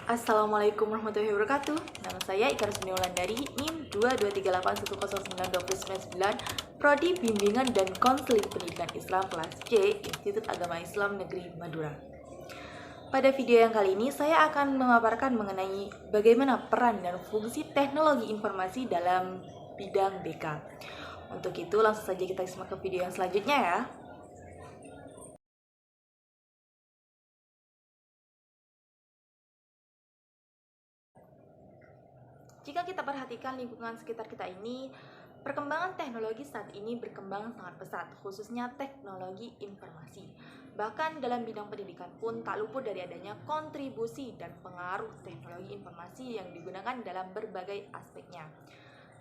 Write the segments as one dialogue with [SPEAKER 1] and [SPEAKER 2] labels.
[SPEAKER 1] Assalamualaikum warahmatullahi wabarakatuh. Nama saya Ika Rusmini Wulandari, NIM 22381109999, Prodi Bimbingan dan Konseling Pendidikan Islam kelas C, Institut Agama Islam Negeri Madura. Pada video yang kali ini, saya akan memaparkan mengenai bagaimana peran dan fungsi teknologi informasi dalam bidang BK. Untuk itu, langsung saja kita simak ke video yang selanjutnya ya. Jika kita perhatikan lingkungan sekitar kita ini, perkembangan teknologi saat ini berkembang sangat pesat, khususnya teknologi informasi. Bahkan dalam bidang pendidikan pun tak luput dari adanya kontribusi dan pengaruh teknologi informasi yang digunakan dalam berbagai aspeknya.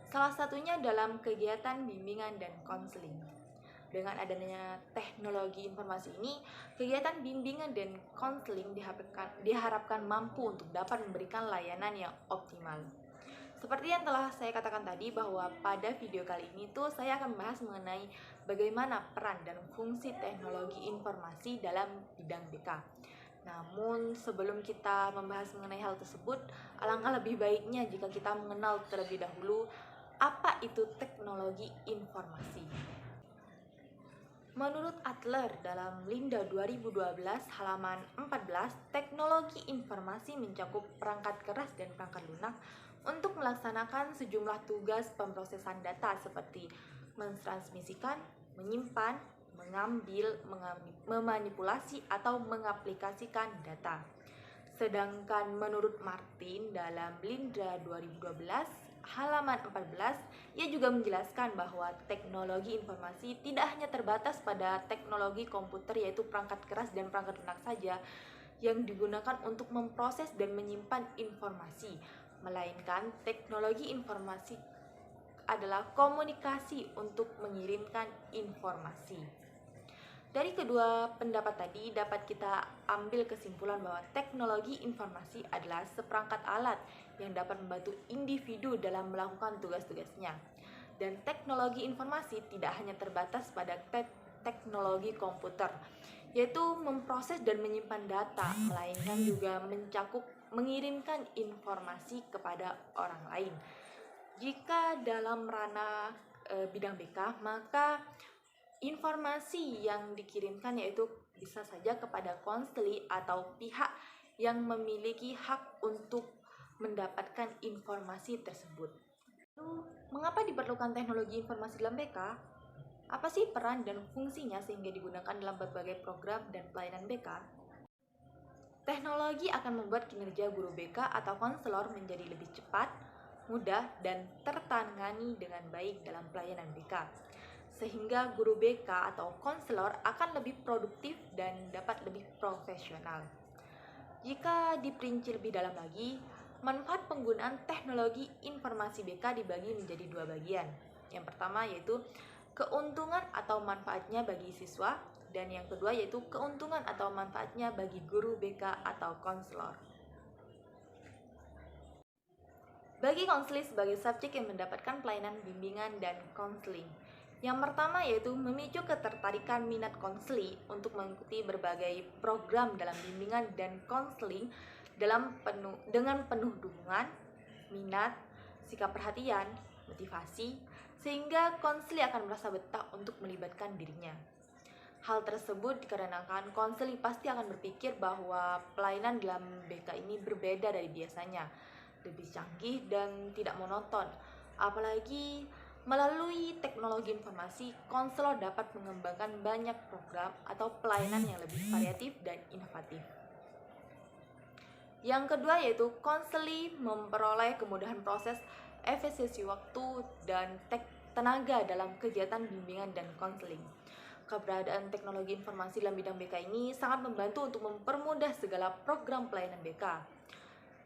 [SPEAKER 1] Salah satunya dalam kegiatan bimbingan dan konseling. Dengan adanya teknologi informasi ini, kegiatan bimbingan dan konseling diharapkan mampu untuk dapat memberikan layanan yang optimal. Seperti yang telah saya katakan tadi, bahwa pada video kali ini saya akan membahas mengenai bagaimana peran dan fungsi teknologi informasi dalam bidang BK. Namun sebelum kita membahas mengenai hal tersebut, alangkah lebih baiknya jika kita mengenal terlebih dahulu apa itu teknologi informasi. Menurut Adler dalam Linda 2012 halaman 14, teknologi informasi mencakup perangkat keras dan perangkat lunak untuk melaksanakan sejumlah tugas pemrosesan data seperti mentransmisikan, menyimpan, mengambil, memanipulasi, atau mengaplikasikan data. Sedangkan menurut Martin dalam Linda 2012 halaman 14, ia juga menjelaskan bahwa teknologi informasi tidak hanya terbatas pada teknologi komputer, yaitu perangkat keras dan perangkat lunak saja yang digunakan untuk memproses dan menyimpan informasi, melainkan teknologi informasi adalah komunikasi untuk mengirimkan informasi. Dari kedua pendapat tadi dapat kita ambil kesimpulan bahwa teknologi informasi adalah seperangkat alat yang dapat membantu individu dalam melakukan tugas-tugasnya. Dan teknologi informasi tidak hanya terbatas pada teknologi komputer, yaitu memproses dan menyimpan data, melainkan juga mencakup mengirimkan informasi kepada orang lain. Jika dalam ranah bidang BK, maka informasi yang dikirimkan yaitu bisa saja kepada konseli atau pihak yang memiliki hak untuk mendapatkan informasi tersebut. Lalu, mengapa diperlukan teknologi informasi dalam BK? Apa sih peran dan fungsinya sehingga digunakan dalam berbagai program dan pelayanan BK? Teknologi akan membuat kinerja guru BK atau konselor menjadi lebih cepat, mudah, dan tertangani dengan baik dalam pelayanan BK. Sehingga guru BK atau konselor akan lebih produktif dan dapat lebih profesional. Jika diperinci lebih dalam lagi, manfaat penggunaan teknologi informasi BK dibagi menjadi dua bagian. Yang pertama yaitu keuntungan atau manfaatnya bagi siswa, dan yang kedua yaitu keuntungan atau manfaatnya bagi guru BK atau konselor. Bagi konseling sebagai subjek yang mendapatkan pelayanan bimbingan dan konseling, yang pertama yaitu memicu ketertarikan minat konseli untuk mengikuti berbagai program dalam bimbingan dan konseling dengan penuh dukungan, minat, sikap perhatian, motivasi, sehingga konseli akan merasa betah untuk melibatkan dirinya. Hal tersebut dikarenakan konseli pasti akan berpikir bahwa pelayanan dalam BK ini berbeda dari biasanya, lebih canggih dan tidak monoton. Apalagi melalui teknologi informasi, konselor dapat mengembangkan banyak program atau pelayanan yang lebih variatif dan inovatif. Yang kedua yaitu konseli memperoleh kemudahan proses, efisiensi waktu, dan tenaga dalam kegiatan bimbingan dan konseling. Keberadaan teknologi informasi dalam bidang BK ini sangat membantu untuk mempermudah segala program pelayanan BK.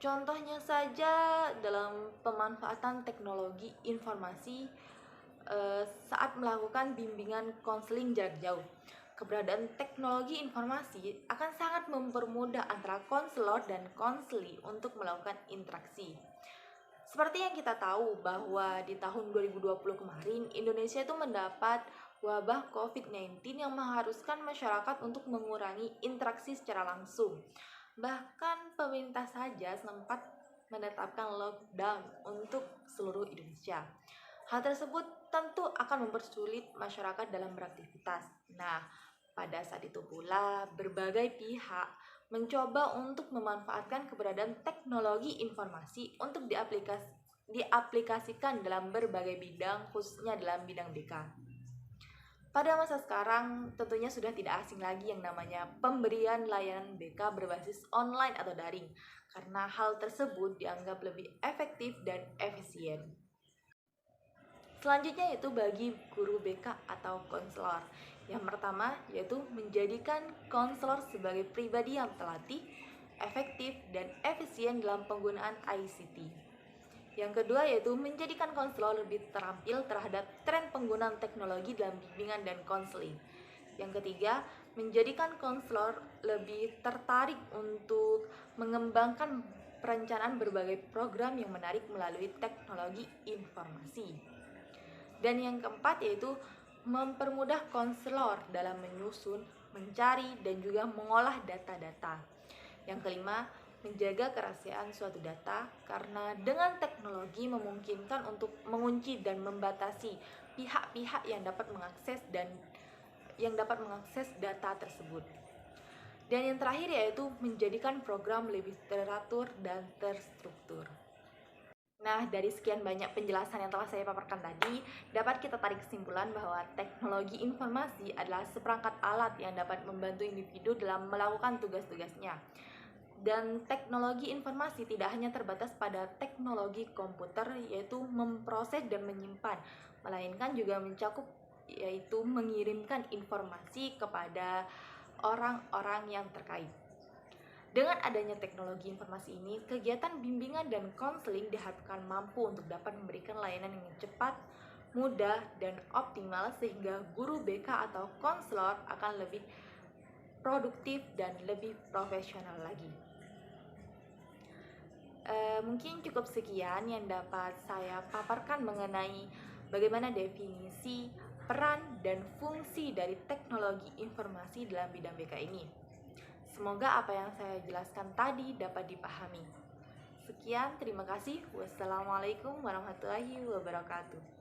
[SPEAKER 1] Contohnya saja dalam pemanfaatan teknologi informasi saat melakukan bimbingan konseling jarak jauh. Keberadaan teknologi informasi akan sangat mempermudah antara konselor dan konseli untuk melakukan interaksi. Seperti yang kita tahu bahwa di tahun 2020 kemarin, Indonesia itu mendapat wabah COVID-19 yang mengharuskan masyarakat untuk mengurangi interaksi secara langsung. Bahkan pemerintah saja sempat menetapkan lockdown untuk seluruh Indonesia. Hal tersebut tentu akan mempersulit masyarakat dalam beraktivitas. Nah, pada saat itu pula berbagai pihak mencoba untuk memanfaatkan keberadaan teknologi informasi untuk diaplikasikan dalam berbagai bidang, khususnya dalam bidang BK. Pada masa sekarang, tentunya sudah tidak asing lagi yang namanya pemberian layanan BK berbasis online atau daring, karena hal tersebut dianggap lebih efektif dan efisien. Selanjutnya yaitu bagi guru BK atau konselor. Yang pertama yaitu menjadikan konselor sebagai pribadi yang terlatih, efektif, dan efisien dalam penggunaan ICT. Yang kedua yaitu menjadikan konselor lebih terampil terhadap tren penggunaan teknologi dalam bimbingan dan konseling. Yang ketiga, menjadikan konselor lebih tertarik untuk mengembangkan perencanaan berbagai program yang menarik melalui teknologi informasi. Dan yang keempat yaitu mempermudah konselor dalam menyusun, mencari, dan juga mengolah data-data. Yang kelima, menjaga kerahasiaan suatu data karena dengan teknologi memungkinkan untuk mengunci dan membatasi pihak-pihak yang dapat mengakses data tersebut. Dan yang terakhir yaitu menjadikan program lebih teratur dan terstruktur. Nah, dari sekian banyak penjelasan yang telah saya paparkan tadi, dapat kita tarik kesimpulan bahwa teknologi informasi adalah seperangkat alat yang dapat membantu individu dalam melakukan tugas-tugasnya. Dan teknologi informasi tidak hanya terbatas pada teknologi komputer, yaitu memproses dan menyimpan, melainkan juga mencakup yaitu mengirimkan informasi kepada orang-orang yang terkait. Dengan adanya teknologi informasi ini, kegiatan bimbingan dan konseling diharapkan mampu untuk dapat memberikan layanan yang cepat, mudah, dan optimal sehingga guru BK atau konselor akan lebih produktif dan lebih profesional lagi. Mungkin cukup sekian yang dapat saya paparkan mengenai bagaimana definisi, peran, dan fungsi dari teknologi informasi dalam bidang BK ini. Semoga apa yang saya jelaskan tadi dapat dipahami. Sekian, terima kasih. Wassalamualaikum warahmatullahi wabarakatuh.